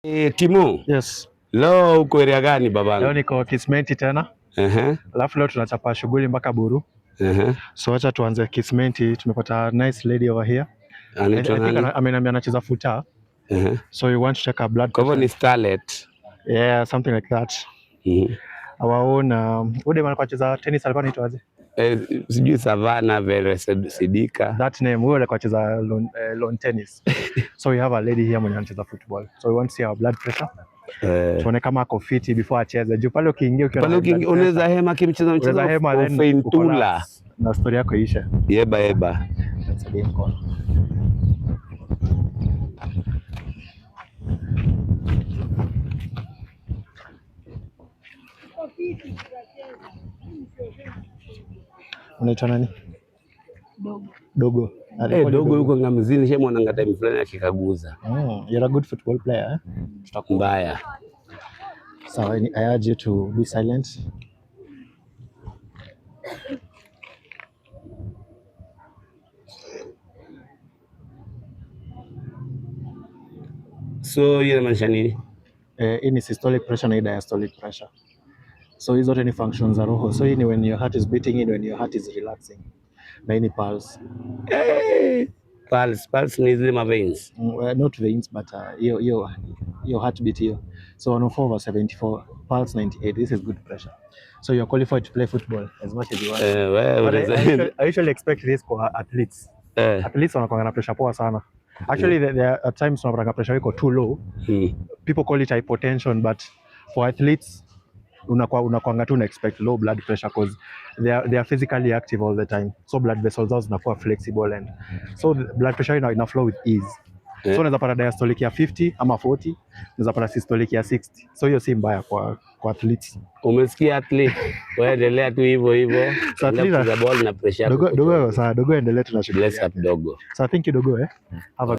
Timo. Yes. Leo uko area gani babangu? Leo niko Kismenti tena. Alafu leo tunachapa shughuli mpaka Buru. So acha tuanze Kismenti, tumepata nice lady over here. I think ameniambia anacheza futa. So you want to check her blood pressure. Kwa hivyo ni starlet. Yeah, something like that. Our own ule mwana anacheza tennis alikuwa anaitwa aje? Sijui Savannah Vere Sidika. That name, wewe alikuwa anacheza lawn tennis. So we have a lady here mwenye anacheza football. So we want to see our blood pressure. Tuone kama ako fit before acheze. Juu pale ukiingia unaweza hema kimcheza mchezo Feintula na story yako isha. Yeba. Unaitwa nani? Dogo. Dogo yuko ngamzini shemu ananga time fulani akikaguza. You're a good football player, eh? Tutakumbaya. So I urge you to be silent. So hiyo inamaanisha nini? Hii ni systolic pressure na diastolic pressure. So hizo zote ni functions za roho. So hii ni when your heart is beating and when your heart is relaxing. Na hii ni pulse. Pulse ni zile veins. Not veins but your heartbeat here. So 104/74, pulse 98. This is good pressure. So you're qualified to play football as much as you want. I usually expect this for athletes. Athletes wanakuwa na pressure poa sana. Actually there are at times when pressure iko too low. People call it hypotension, but for athletes unakuanga tu na expect low blood pressure because they are physically active all the time. So blood vessels zao zinakuwa flexible and so the blood pressure ina flow with ease. So unaweza pata diastolic ya 50 ama 40, unaweza pata systolic ya 60. So hiyo si mbaya kwa athletes. Umesikia athlete? Wewe endelea tu hivyo. So athlete ball na pressure yako. Dogo endelea tunashughulikia. Bless up dogo. So thank you dogo. Have a